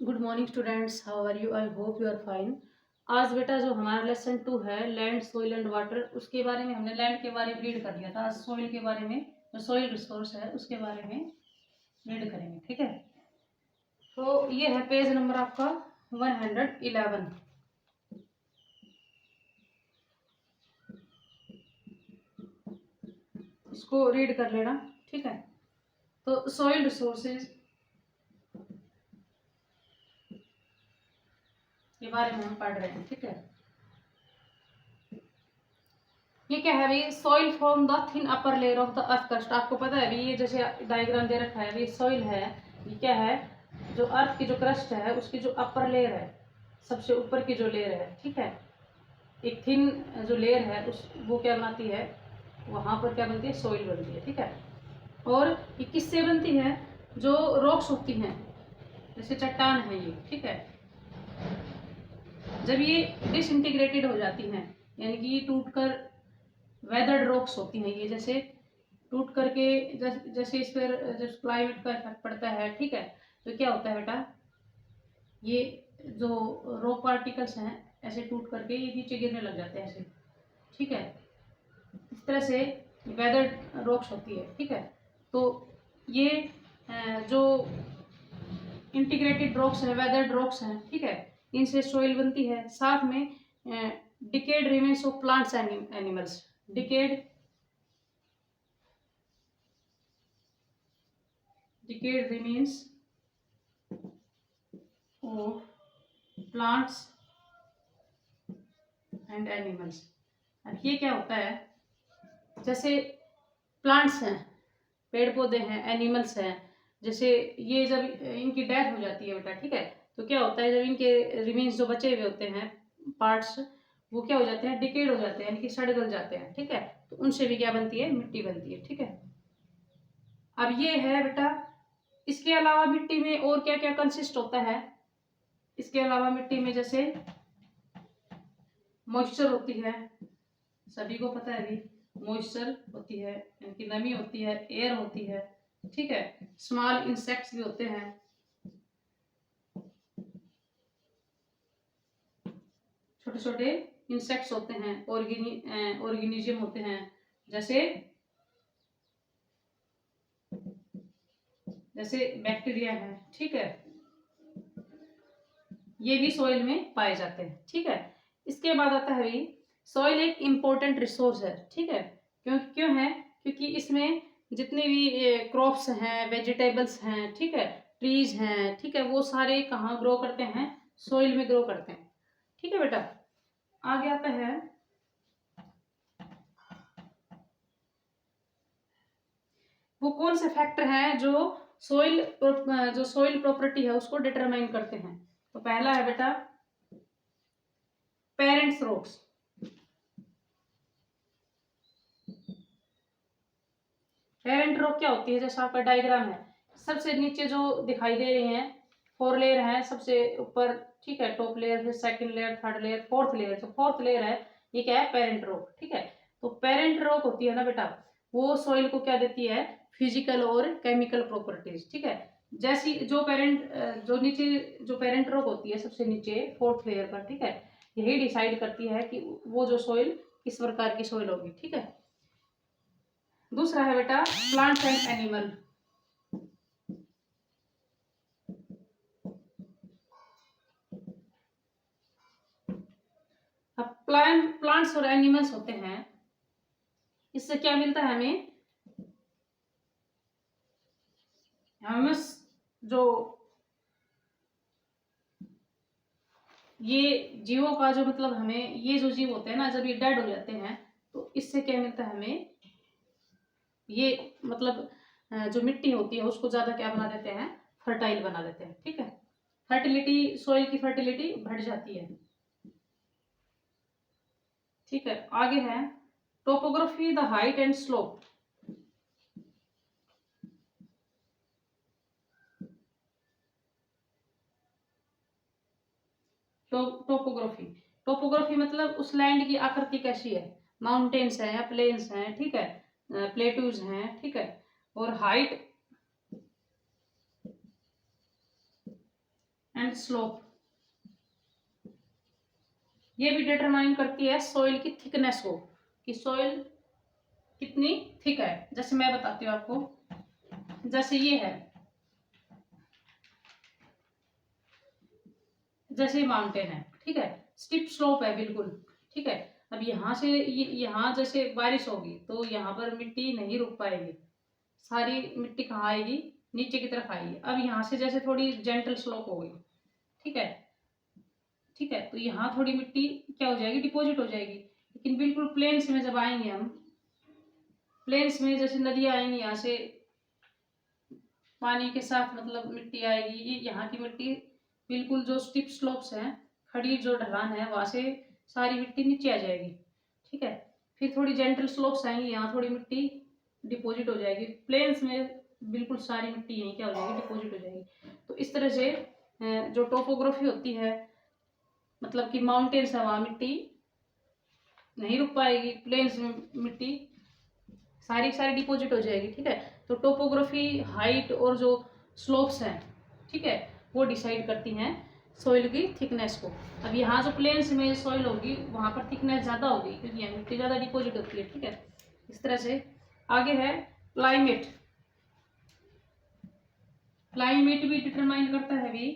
Good morning students, how are you? I hope you are fine. आज बेटा जो हमारा लेसन 2 है, लैंड सोइल एंड वाटर, उसके बारे में हमने लैंड के बारे में रीड कर लिया था। आज सोइल के बारे में, जो सोइल रिसोर्स है उसके बारे में रीड करेंगे। ठीक है, तो ये है पेज नंबर आपका 111। इसको रीड कर लेना। ठीक है, तो सोइल रिसोर्सेज के बारे में हम पढ़ रहे हैं। ठीक है, ये क्या है भाई? Soil from the thin upper layer of the earth crust. आपको पता है अभी ये जैसे डायग्राम दे रखा है, अभी सॉइल है, ये क्या है? जो अर्थ की जो क्रस्ट है उसकी जो अपर लेयर है, सबसे ऊपर की जो लेयर है, ठीक है, एक थिन जो लेयर है उस वो क्या बनाती है, वहां पर क्या बनती है? सॉइल बनती है। ठीक है, और ये किससे बनती है? जो रॉक्स होती हैं, जैसे चट्टान है ये, ठीक है, जब ये डिसइंटीग्रेटेड हो जाती हैं, यानी कि ये टूटकर वेदर्ड रॉक्स होती हैं, ये जैसे टूट करके जैसे इस पर जब क्लाइमेट का इफेक्ट पड़ता है, ठीक है, तो क्या होता है बेटा? ये जो रॉक पार्टिकल्स हैं ऐसे टूट करके ये नीचे गिरने लग जाते हैं ऐसे। ठीक है, इस तरह से वेदर्ड रॉक्स होती है। ठीक है, तो ये जो इंटीग्रेटेड रॉक्स है, वेदर्ड रॉक्स हैं, ठीक है, इनसे सोइल बनती है। साथ में decade remains of plants and animals, decade decayed remains of plants and animals। अब ये क्या होता है? जैसे प्लांट्स हैं, पेड़ पौधे हैं, एनिमल्स हैं, जैसे ये जब इनकी डेथ हो जाती है बेटा, ठीक है, तो क्या होता है? जब इनके रिमेन्स जो बचे हुए होते हैं पार्ट्स, वो क्या हो जाते हैं? डिकेड हो जाते हैं, यानी कि सड़ गल जाते हैं। ठीक है, तो उनसे भी क्या बनती है? मिट्टी बनती है। ठीक है, अब ये है बेटा, इसके अलावा मिट्टी में और क्या क्या कंसिस्ट होता है? इसके अलावा मिट्टी में जैसे मॉइस्चर होती है, सभी को पता है भी, मॉइस्चर होती है, यानी नमी होती है, एयर होती है। ठीक है, स्मॉल इंसेक्ट्स भी होते हैं, छोटे छोटे इंसेक्ट्स होते हैं, ऑर्गेनिज्म होते हैं, जैसे जैसे बैक्टीरिया है। ठीक है, ये भी सॉइल में पाए जाते हैं। ठीक है, इसके बाद आता है भाई, सॉइल एक इम्पोर्टेंट रिसोर्स है। ठीक है, क्यों है? क्योंकि इसमें जितने भी क्रॉप्स हैं, वेजिटेबल्स हैं, ठीक है, ट्रीज हैं, ठीक है, वो सारे कहाँ ग्रो करते हैं? सॉइल में ग्रो करते हैं। ठीक है बेटा, आगे आता है वो कौन से फैक्टर हैं जो सॉइल प्रॉपर्टी है उसको डिटरमाइन करते हैं। तो पहला है बेटा पेरेंट्स रॉक्स। पेरेंट रॉक क्या होती है? जैसा आपका डायग्राम है, सबसे नीचे जो दिखाई दे रही हैं 4 लेयर है, सबसे ऊपर, ठीक है, टॉप लेयर, फिर second layer, third layer, fourth layer. जो फोर्थ लेयर है ये क्या है? Parent rock. ठीक है, तो पेरेंट रॉक होती है ना बेटा, वो सॉइल को क्या देती है? फिजिकल और केमिकल प्रॉपर्टीज। ठीक है, जैसी जो नीचे जो पेरेंट रॉक होती है सबसे नीचे फोर्थ लेयर पर, ठीक है, यही डिसाइड करती है कि वो जो सॉइल किस प्रकार की सॉइल होगी। ठीक है, दूसरा है बेटा प्लांट्स एंड एनिमल। अब प्लांट्स और एनिमल्स होते हैं, इससे क्या मिलता है हमें? हमें जो ये जीवों का जो मतलब, हमें ये जो जीव होते हैं ना, जब ये डेड हो जाते हैं तो इससे क्या मिलता है हमें? ये मतलब जो मिट्टी होती है उसको ज्यादा क्या बना देते हैं? फर्टाइल बना देते हैं। ठीक है, फर्टिलिटी, सॉइल की फर्टिलिटी बढ़ जाती है। ठीक है, आगे है topography, the height and slope. Topography, topography मतलब उस लैंड की आकृति कैसी है? माउंटेन्स है या प्लेन्स हैं, ठीक है, प्लेटूज हैं, ठीक है, और हाइट एंड स्लोप। ये भी डिटरमाइन करती है सॉइल की थिकनेस को, कि सॉइल कितनी थिक है। जैसे मैं बताती हूँ आपको, जैसे ये है, जैसे माउंटेन है, ठीक है, स्टीप स्लोप है बिल्कुल, ठीक है। अब यहाँ से यहाँ जैसे बारिश होगी तो यहाँ पर मिट्टी नहीं रुक पाएगी, सारी मिट्टी कहाँ आएगी, नीचे की तरफ आएगी। अब यहाँ से जैसे थोड़ी जेंटल स्लोप हो गई, ठीक है, ठीक है, तो यहाँ थोड़ी मिट्टी क्या हो जाएगी, डिपॉजिट हो जाएगी। लेकिन बिल्कुल प्लेन्स में जब आएंगे हम, प्लेन्स में जैसे नदियाँ आएंगी, यहाँ से पानी के साथ मतलब मिट्टी आएगी, ये यहाँ की मिट्टी बिल्कुल जो स्टीप स्लोप्स हैं, खड़ी जो ढलान है, वहां से सारी मिट्टी नीचे आ जाएगी, ठीक है। फिर थोड़ी जेंटल स्लोप्स आएंगी, यहाँ थोड़ी मिट्टी डिपॉजिट हो जाएगी। प्लेन्स में बिल्कुल सारी मिट्टी यहीं क्या हो जाएगी, डिपॉजिट हो जाएगी। तो इस तरह से जो टोपोग्राफी होती है, मतलब कि माउंटेन्स है वहाँ मिट्टी नहीं रुक पाएगी, प्लेन्स में मिट्टी सारी सारी डिपॉजिट हो जाएगी, ठीक है। तो टोपोग्राफी हाइट और जो स्लोप्स हैं, ठीक है, वो डिसाइड करती हैं सॉइल की थिकनेस को। अब यहाँ जो प्लेन्स में सॉइल होगी वहाँ पर थिकनेस ज़्यादा होगी, क्योंकि यहाँ मिट्टी ज़्यादा डिपॉजिट होती है, ठीक है। इस तरह से आगे है क्लाइमेट। क्लाइमेट भी डिटरमाइन करता है भी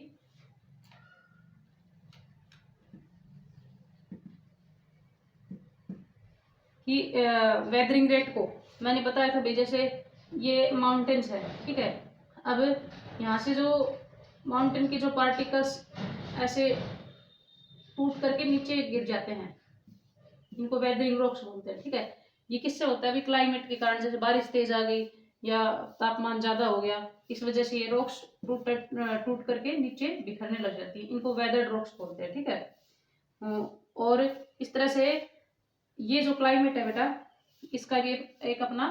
कि वेदरिंग रेट को। मैंने बताया था भाई, जैसे ये माउंटेन्स है, ठीक है। अब यहाँ से जो माउंटेन के जो पार्टिकल्स ऐसे टूट करके नीचे गिर जाते हैं, इनको वेदरिंग रॉक्स बोलते हैं, ठीक है। ये किससे होता है, अभी क्लाइमेट के कारण, जैसे बारिश तेज आ गई या तापमान ज्यादा हो गया, इस वजह से ये रॉक्स टूट करके नीचे बिखरने लग जाती है, इनको वेदर्ड रॉक्स बोलते हैं, ठीक है। और इस तरह से ये जो क्लाइमेट है बेटा, इसका भी एक अपना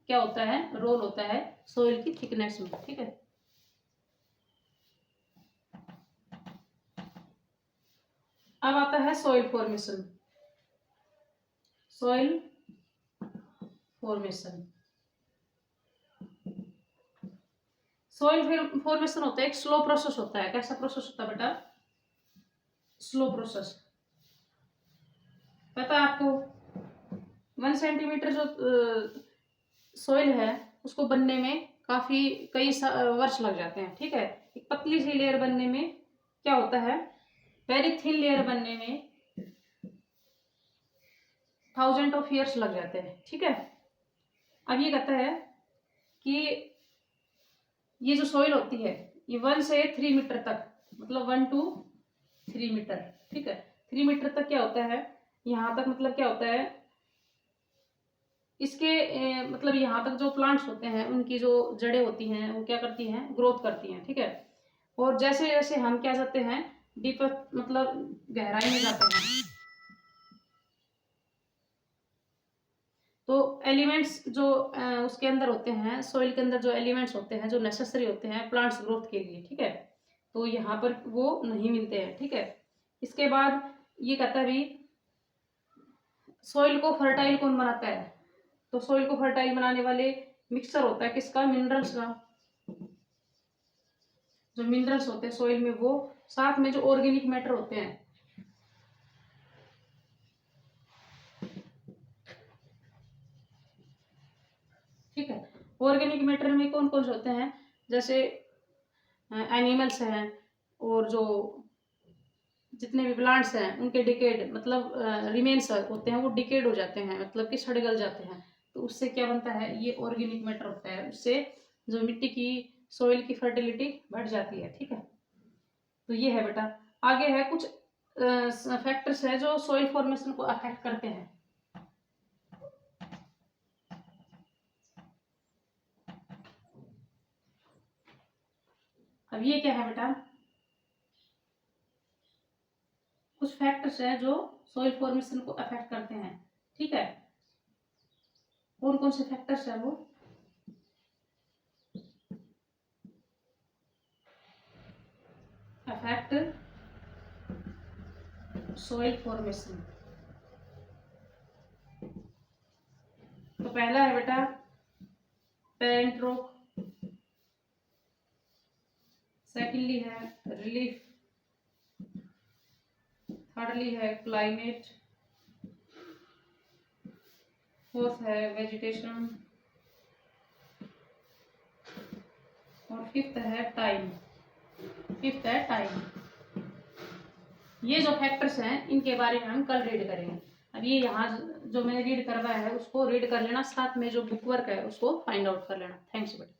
क्या होता है, रोल होता है सोइल की थिकनेस में, ठीक है। अब आता है soil formation. Soil formation, soil formation होता है एक स्लो प्रोसेस होता है। कैसा प्रोसेस होता है बेटा, स्लो प्रोसेस। पता है आपको, 1 सेंटीमीटर जो सॉइल है उसको बनने में कई वर्ष लग जाते हैं, ठीक है। एक पतली सी लेयर बनने में क्या होता है, वेरी थिन लेयर बनने में 1000 ऑफ ईयर्स लग जाते हैं, ठीक है। अब ये कहता है कि ये जो सॉइल होती है ये 1 से 3 मीटर तक, मतलब 1 to 3 मीटर, ठीक है। 3 मीटर तक क्या होता है, यहाँ तक मतलब क्या होता है, इसके मतलब यहाँ तक जो प्लांट्स होते हैं उनकी जो जड़ें होती हैं वो क्या करती हैं, ग्रोथ करती हैं, ठीक है। और जैसे जैसे हम क्या जाते हैं, डीपर मतलब गहराई में जाते हैं, तो एलिमेंट्स जो उसके अंदर होते हैं, सॉइल के अंदर जो एलिमेंट्स होते हैं जो नेसेसरी होते हैं प्लांट्स ग्रोथ के लिए, ठीक है, तो यहाँ पर वो नहीं मिलते हैं, ठीक है। इसके बाद ये कहता है भी सॉइल को फर्टाइल कौन बनाता है, तो सॉइल को फर्टाइल बनाने वाले मिक्सचर होता है किसका, मिनरल्स का। जो मिनरल्स होते हैं सॉइल में, वो साथ में जो ऑर्गेनिक मैटर होते हैं, ठीक है। ऑर्गेनिक मैटर में कौन कौन से होते हैं, जैसे एनिमल्स हैं, और जो जितने भी प्लांट्स हैं उनके डिकेड मतलब रिमेन्स होते हैं, वो डिकेड हो जाते हैं, मतलब कि सड़ गल जाते हैं। तो उससे क्या बनता है, ये ऑर्गेनिक मैटर होता है, उससे जो मिट्टी की सॉइल की फर्टिलिटी बढ़ जाती है, ठीक है। तो ये है बेटा। आगे है कुछ फैक्टर्स है जो सॉइल फॉर्मेशन को अफेक्ट करते हैं। अब ये क्या है बेटा, कुछ फैक्टर्स है जो सॉइल फॉर्मेशन को अफेक्ट करते हैं, ठीक है। कौन कौन से फैक्टर्स है वो, अफेक्ट सॉइल फॉर्मेशन। तो पहला है बेटा पेरेंट रॉक, सेकेंडली है रिलीफ थर्डली है क्लाइमेट, फोर्थ है वेजिटेशन, और फिफ्थ है टाइम। ये जो फैक्टर्स हैं इनके बारे में हम कल रीड करेंगे। अब ये यहाँ जो मैंने रीड करवाया है उसको रीड कर लेना, साथ में जो बुक वर्क है उसको फाइंड आउट कर लेना। थैंक्स बेटा।